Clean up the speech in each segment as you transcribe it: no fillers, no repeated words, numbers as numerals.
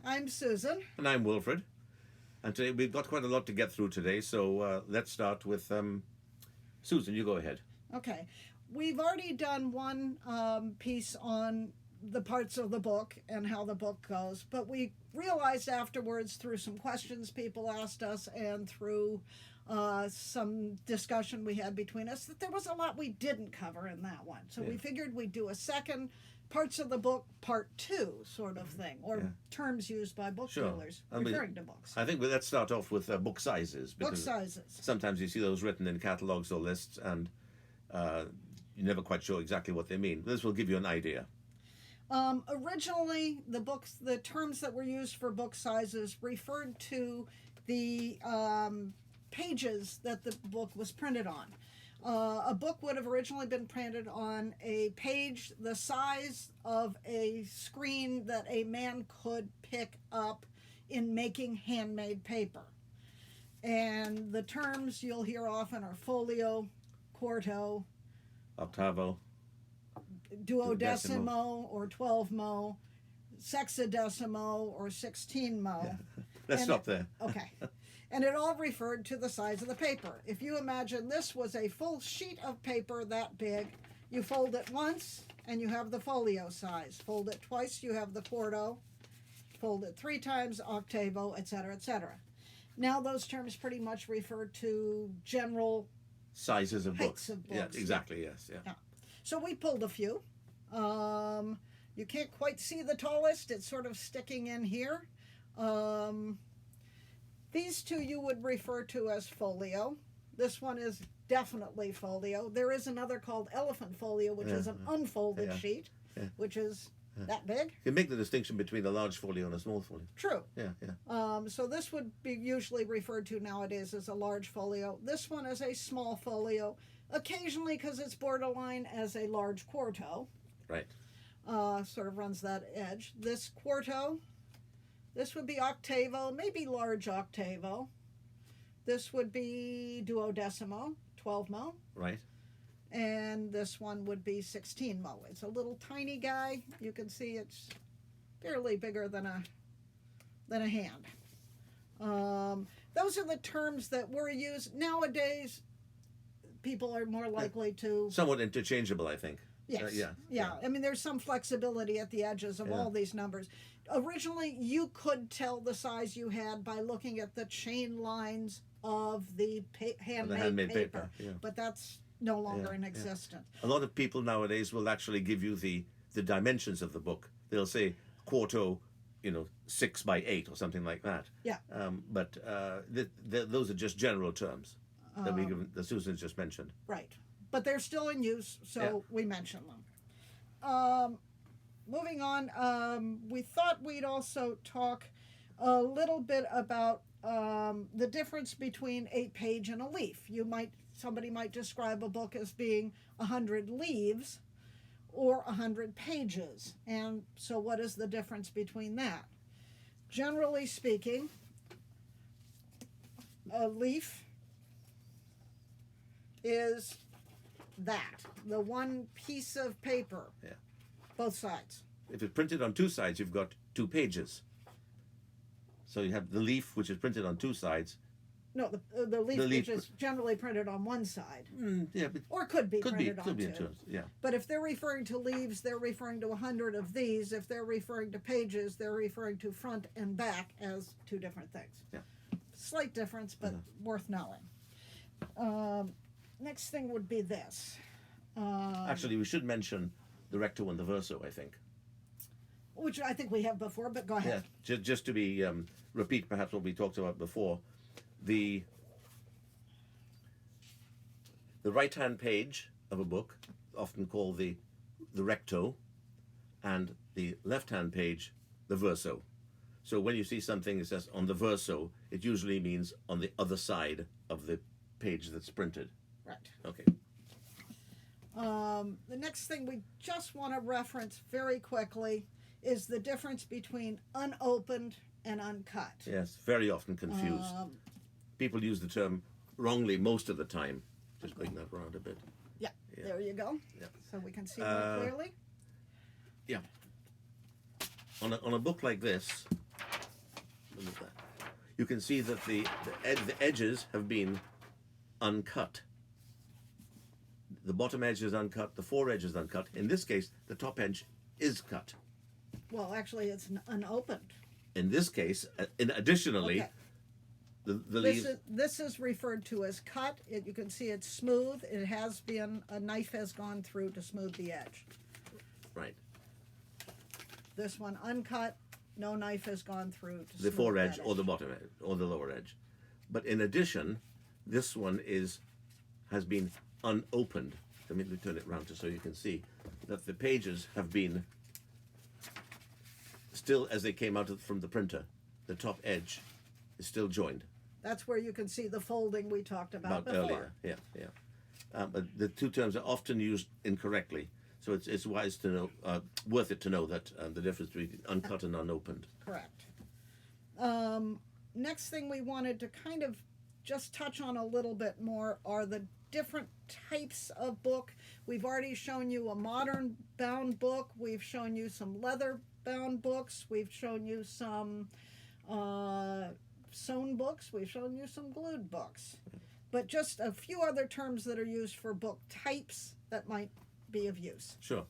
I'm Susan. And I'm Wilfrid. And today we've got quite a lot to get through today, so let's start with Susan. You go ahead. Okay. We've already done one piece on the parts of the book and how the book goes, but we realized afterwards through some questions people asked us and through some discussion we had between us that there was a lot we didn't cover in that one. So we figured we'd do a second parts of the book part 2 sort of thing, or terms used by booksellers referring to books. I think let's start off with book sizes. Book sizes. Sometimes you see those written in catalogs or lists and you're never quite sure exactly what they mean. This will give you an idea. Originally, the terms that were used for book sizes referred to the pages that the book was printed on. A book would have originally been printed on a page the size of a screen that a man could pick up in making handmade paper. And the terms you'll hear often are folio, quarto, octavo, duodecimo or 12mo, sexagesimal or 16mo. Yeah. Let's stop there. Okay. And it all referred to the size of the paper. If you imagine this was a full sheet of paper that big, you fold it once and you have the folio size. Fold it twice, you have the quarto. Fold it 3 times, octavo, etc., etc. Now those terms pretty much refer to general sizes of books. Of books. Yeah, exactly, yes. Yeah. So we pulled a few. You can't quite see the tallest. It's sort of sticking in here. These two you would refer to as folio. This one is definitely folio. There is another called elephant folio, which is an unfolded sheet, which is that big. You make the distinction between a large folio and a small folio. True. Yeah. So this would be usually referred to nowadays as a large folio. This one is a small folio, occasionally because it's borderline as a large quarto. Right. Sort of runs that edge. This quarto, this would be octavo, maybe large octavo. This would be duodecimo, 12mo. Right. And this one would be 16mo. It's a little tiny guy. You can see it's barely bigger than a hand. Those are the terms that were used. Nowadays, people are more likely to... Somewhat interchangeable, I think. Yes. Yeah. I mean, there's some flexibility at the edges of all these numbers. Originally, you could tell the size you had by looking at the chain lines of the handmade paper. Yeah. But that's no longer in existence. A lot of people nowadays will actually give you the dimensions of the book. They'll say quarto, 6 by 8 or something like that. Yeah. But those are just general terms that Susan just mentioned. Right. But they're still in use, so we mention them. Moving on, we thought we'd also talk a little bit about the difference between a page and a leaf. Somebody might describe a book as being 100 leaves or 100 pages. And so what is the difference between that? Generally speaking, a leaf is the one piece of paper, both sides. If it's printed on 2 sides, you've got 2 pages. So you have the leaf, which is printed on 2 sides. No, the leaf which is generally printed on 1 side. Or could be printed on 2. Yeah. But if they're referring to leaves, they're referring to 100 of these. If they're referring to pages, they're referring to front and back as 2 different things. Yeah. Slight difference, but worth knowing. Next thing would be this. Actually, we should mention the recto and the verso, I think. Which I think we have before, but go ahead. Yeah, just to be repeat perhaps what we talked about before. The right-hand page of a book, often called the recto, and the left-hand page, the verso. So when you see something that says on the verso, it usually means on the other side of the page that's printed. Right. Okay. The next thing we just want to reference very quickly is the difference between unopened and uncut. Yes, very often confused. People use the term wrongly most of the time. Just bring that around a bit. Yeah. There you go. Yeah. So we can see more clearly. Yeah. On a book like this, you can see that the edges have been uncut. The bottom edge is uncut, the fore edge is uncut. In this case, the top edge is cut. Well, actually, it's unopened. In this case, additionally, Okay. the leaves... This is referred to as cut. You can see it's smooth. It has been, a knife has gone through to smooth the edge. Right. This one uncut, no knife has gone through to The smooth fore that edge or the bottom edge or the lower edge. But in addition, this one has been unopened. Let me turn it around so you can see that the pages have been still as they came out from the printer. The top edge is still joined. That's where you can see the folding we talked about before. Earlier. Yeah. But the two terms are often used incorrectly, so it's wise to know, worth it to know that the difference between uncut and unopened. Correct. Next thing we wanted to kind of just touch on a little bit more are the different types of book. We've already shown you a modern bound book. We've shown you some leather bound books. We've shown you some sewn books. We've shown you some glued books. But just a few other terms that are used for book types that might be of use. Sure.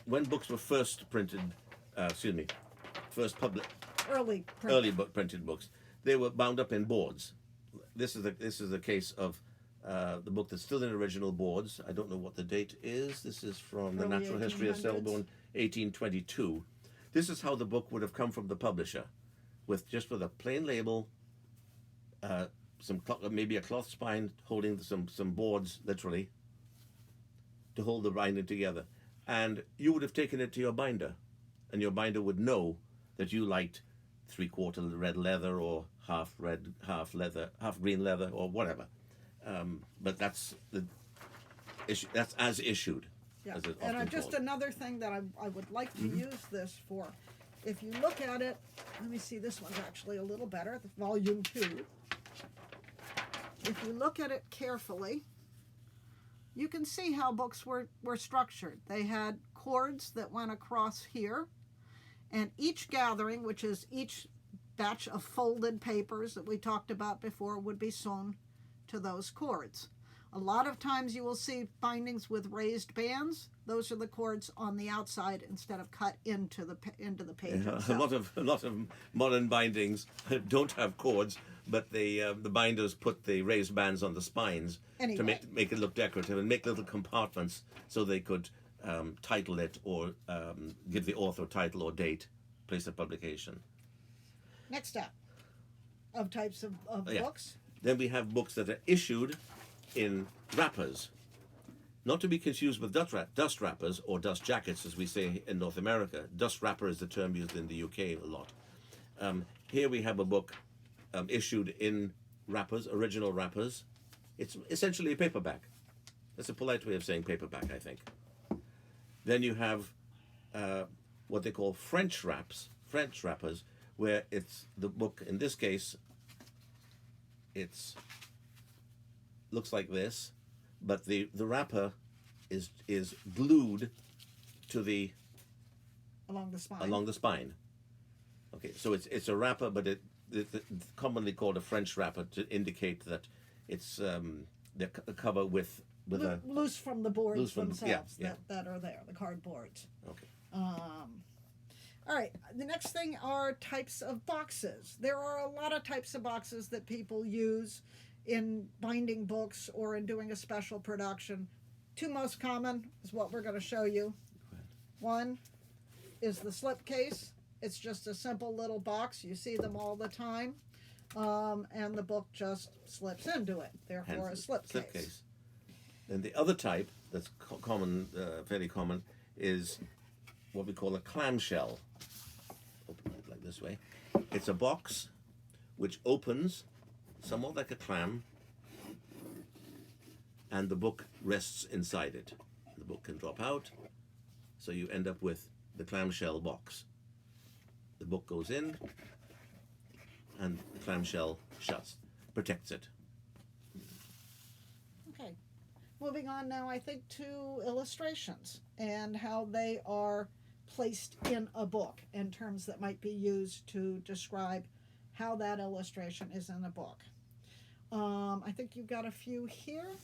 When books were first printed, early book printed books, they were bound up in boards. This is the case of the book that's still in original boards. I don't know what the date is. This is from the Early Natural History of 1800s. Selborne, 1822. This is how the book would have come from the publisher, with a plain label, maybe a cloth spine holding some boards, literally, to hold the binding together. And you would have taken it to your binder, and your binder would know that you liked 3/4 red leather or half red, half green leather, or whatever. But that's the issue. That's as issued. Yeah. As it's And often just called. another thing that I would like to use this for. If you look at it, let me see, this one's actually a little better, the volume 2. If you look at it carefully, you can see how books were structured. They had cords that went across here, and each gathering, which is each batch of folded papers that we talked about before, would be sewn to those cords. A lot of times you will see bindings with raised bands. Those are the cords on the outside instead of cut into the page itself. A lot of modern bindings don't have cords, but the binders put the raised bands on the spines to make it look decorative and make little compartments so they could title it or give the author title or date, place of publication. Next up, of types of books. Then we have books that are issued in wrappers, not to be confused with dust wrappers or dust jackets, as we say in North America. Dust wrapper is the term used in the UK a lot. Here we have a book issued in wrappers, original wrappers. It's essentially a paperback. That's a polite way of saying paperback, I think. Then you have what they call French wrappers, where it's the book, in this case, looks like this, but the wrapper is glued to Along the spine. along the spine. Okay, so it's a wrapper, but it's commonly called a French wrapper to indicate that it's the cover with loose from the boards loose from themselves yeah. that are there, the cardboards. Okay. All right, the next thing are types of boxes. There are a lot of types of boxes that people use in binding books or in doing a special production. Two most common is what we're going to show you. One is the slipcase. It's just a simple little box. You see them all the time. And the book just slips into it, therefore a slipcase. Then the other type that's common, fairly common, is what we call a clamshell. Open it like this way. It's a box which opens somewhat like a clam, and the book rests inside it. The book can drop out, so you end up with the clamshell box. The book goes in, and the clamshell shuts, protects it. Okay. Moving on now, I think, to illustrations and how they are placed in a book and terms that might be used to describe how that illustration is in a book. I think you've got a few here.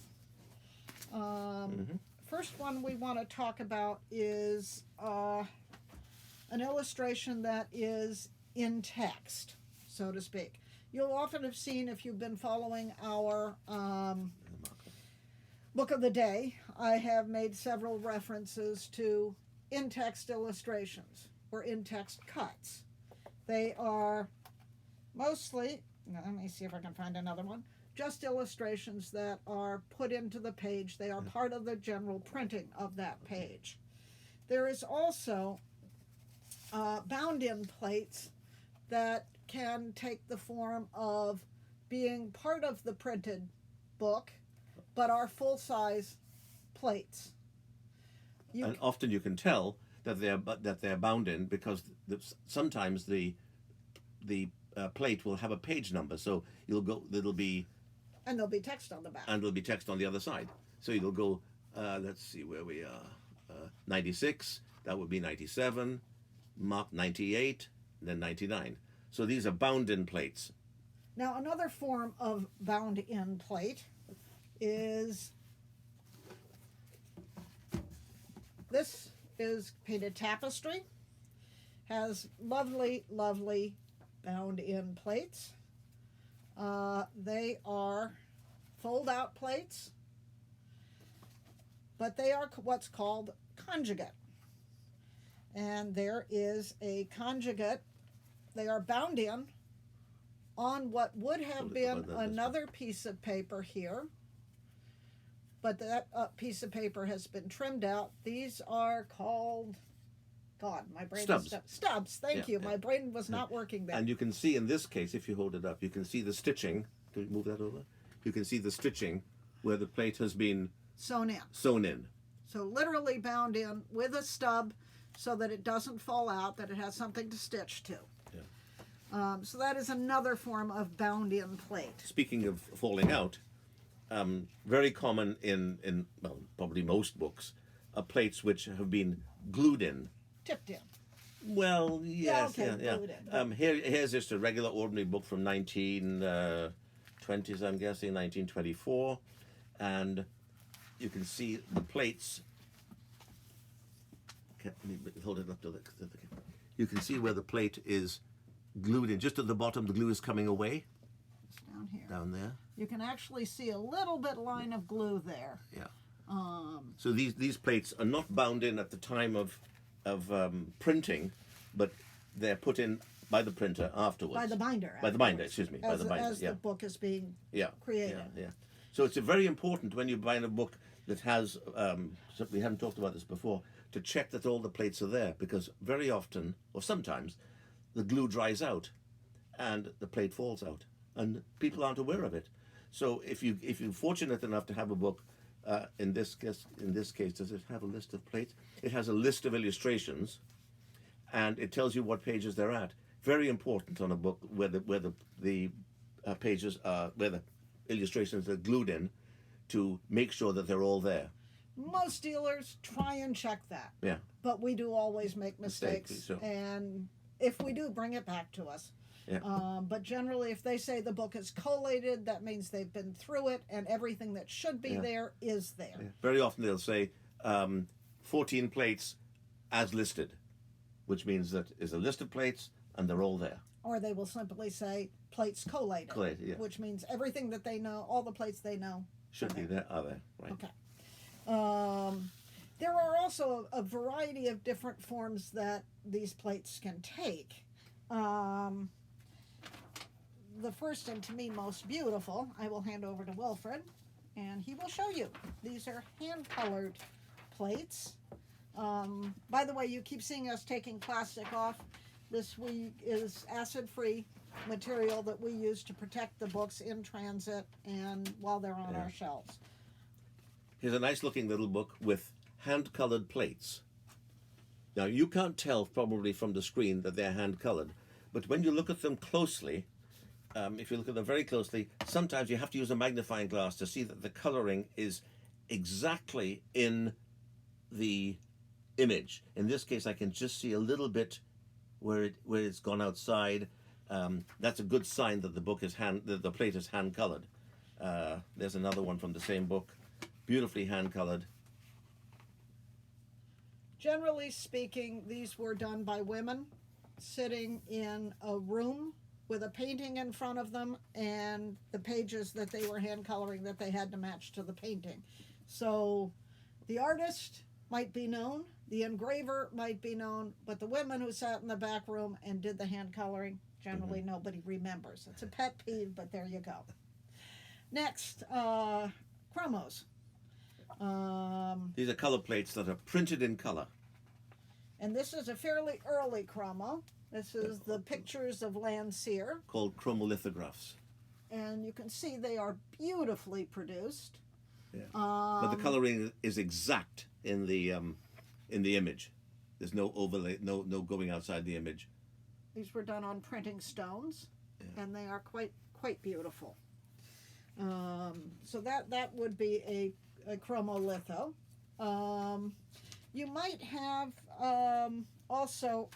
First one we want to talk about is an illustration that is in text, so to speak. You'll often have seen, if you've been following our book of the day, I have made several references to in-text illustrations or in-text cuts. They are mostly, let me see if I can find another one, just illustrations that are put into the page. They are part of the general printing of that page. There is also bound-in plates that can take the form of being part of the printed book, but are full-size plates. And often you can tell that they're bound in because sometimes the plate will have a page number. So there'll be text on the back. And there'll be text on the other side. So it'll go, let's see where we are, 96, that would be 97, mark 98, and then 99. So these are bound-in plates. Now another form of bound-in plate is, this is painted Tapestry, has lovely, lovely bound-in plates. They are fold-out plates, but they are what's called conjugate. And there is a conjugate. They are bound in on what would have been another piece of paper here, but that piece of paper has been trimmed out. These are called, God, my brain stubs. Stubs, thank you. My brain was not working there. And you can see in this case, if you hold it up, you can see the stitching. Can you move that over? You can see the stitching where the plate has been sewn in. So literally bound in with a stub so that it doesn't fall out, that it has something to stitch to. Yeah. So that is another form of bound-in plate. Speaking of falling out, very common in well, probably most books, are plates which have been glued in. Tipped in. Well, yes, glued in. Here's just a regular, ordinary book from 1920s, I'm guessing, 1924, and you can see the plates. Let me hold it up to the. You can see where the plate is glued in. Just at the bottom, the glue is coming away. It's down here. Down there. You can actually see a little bit line of glue there. Yeah. So these plates are not bound in at the time of printing, but they're put in by the printer afterwards. By the binder. By the binder, excuse me. By the binder. As the book is being created. Yeah. So it's very important when you buy a book that has, we haven't talked about this before, to check that all the plates are there, because very often, or sometimes, the glue dries out and the plate falls out, and people aren't aware of it. So if you're fortunate enough to have a book, in this case, does it have a list of plates? It has a list of illustrations, and it tells you what pages they're at. Very important on a book where the pages are, where the illustrations are glued in, to make sure that they're all there. Most dealers try and check that. Yeah. But we do always make mistakes. So. And if we do, bring it back to us. Yeah. But generally, if they say the book is collated, that means they've been through it and everything that should be there is there. Yeah. Very often they'll say 14 plates as listed, which means that is a list of plates and they're all there. Or they will simply say plates collated, which means everything that they know, all the plates they know should be there, are there, right? Okay. There are also a variety of different forms that these plates can take. The first, and to me most beautiful, I will hand over to Wilfrid, and he will show you. These are hand-colored plates. By the way, you keep seeing us taking plastic off. This is acid-free material that we use to protect the books in transit and while they're on our shelves. Here's a nice looking little book with hand-colored plates. Now you can't tell probably from the screen that they're hand-colored, but when you look at them closely, if you look at them very closely, sometimes you have to use a magnifying glass to see that the coloring is exactly in the image. In this case, I can just see a little bit where it's gone outside. That's a good sign that the book is that the plate is hand colored. There's another one from the same book, beautifully hand colored. Generally speaking, these were done by women sitting in a room with a painting in front of them and the pages that they were hand coloring that they had to match to the painting. So the artist might be known, the engraver might be known, but the women who sat in the back room and did the hand coloring, generally nobody remembers. It's a pet peeve, but there you go. Next, chromos. These are color plates that are printed in color. And this is a fairly early chromo. This is the pictures of Landseer. Called Chromalithographs. And you can see they are beautifully produced. Yeah. But the coloring is exact in the image. There's no overlay, no going outside the image. These were done on printing stones, and they are quite beautiful. So that would be a chromolitho. You might have also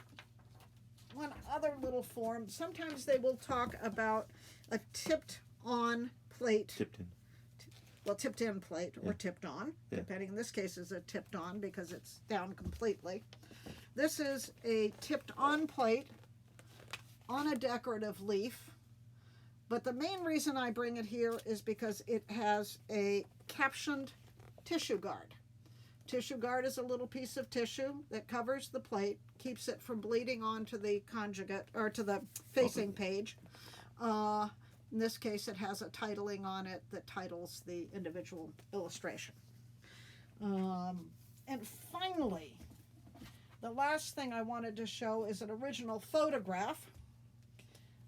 one other little form. Sometimes they will talk about a tipped-on plate. Tipped in. Well, tipped-in plate or tipped-on, depending. In this case, is a tipped-on because it's down completely. This is a tipped-on plate on a decorative leaf. But the main reason I bring it here is because it has a captioned tissue guard. Tissue guard is a little piece of tissue that covers the plate, keeps it from bleeding onto the conjugate or to the facing page. In this case, it has a titling on it that titles the individual illustration. And finally, the last thing I wanted to show is an original photograph.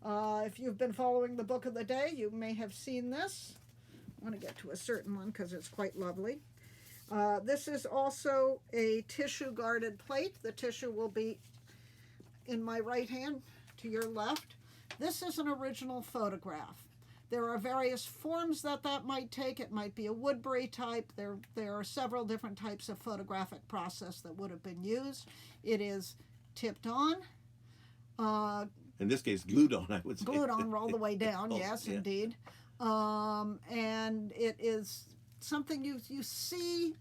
If you've been following the book of the day, you may have seen this. I want to get to a certain one because it's quite lovely. This is also a tissue guarded plate. The tissue will be in my right hand to your left. This is an original photograph. There are various forms that might take. It might be a Woodbury type. There are several different types of photographic process that would have been used. It is tipped on. In this case, glued on, I would say. Glued on all the way down, yes, indeed. And it is something you see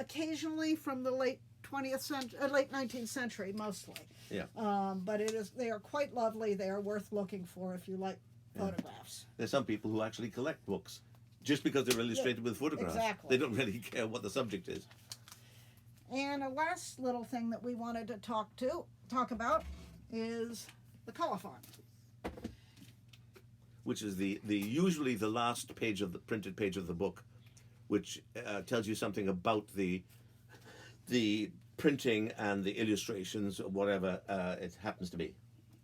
occasionally from the late 20th century, late 19th century, mostly. Yeah. But they are quite lovely. They are worth looking for if you like photographs. There's some people who actually collect books just because they're illustrated with photographs. Exactly. They don't really care what the subject is. And a last little thing that we wanted to talk about is the colophon, which is the usually the last page of the printed page of the book, which tells you something about the printing and the illustrations or whatever it happens to be.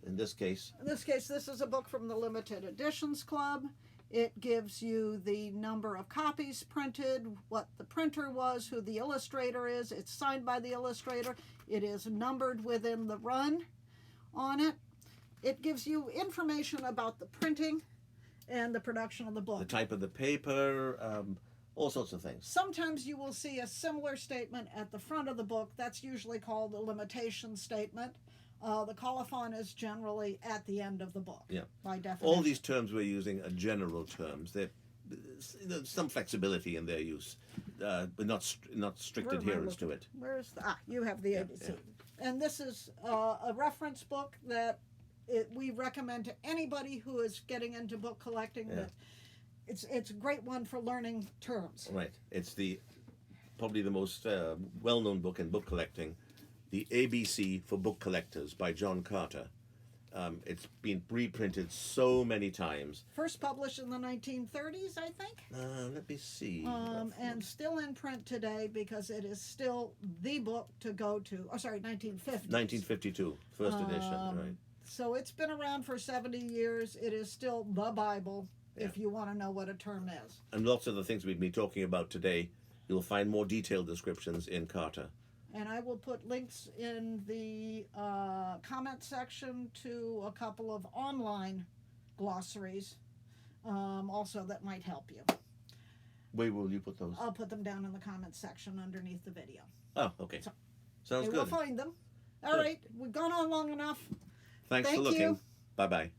In this case, this is a book from the Limited Editions Club. It gives you the number of copies printed, what the printer was, who the illustrator is. It's signed by the illustrator. It is numbered within the run on it. It gives you information about the printing and the production of the book. The type of the paper, all sorts of things. Sometimes you will see a similar statement at the front of the book. That's usually called a limitation statement. The colophon is generally at the end of the book, by definition. All these terms we're using are general terms. There's some flexibility in their use, but not strict adherence to it. You have the ABC. And this is a reference book that we recommend to anybody who is getting into book collecting. That it's a great one for learning terms. Right. It's probably the most well-known book in book collecting, The ABC for Book Collectors by John Carter. It's been reprinted so many times. First published in the 1930s, I think. Let me see. And still in print today because it is still the book to go to. Oh, sorry, 1950. 1952, first edition, right. So it's been around for 70 years. It is still the Bible if you want to know what a term is. And lots of the things we've been talking about today, you'll find more detailed descriptions in Carter. And I will put links in the comment section to a couple of online glossaries also that might help you. Where will you put those? I'll put them down in the comment section underneath the video. Oh, okay. Sounds They good. will find them. All Good. right, we've gone on long enough. Thanks Thank for looking. you. Bye bye.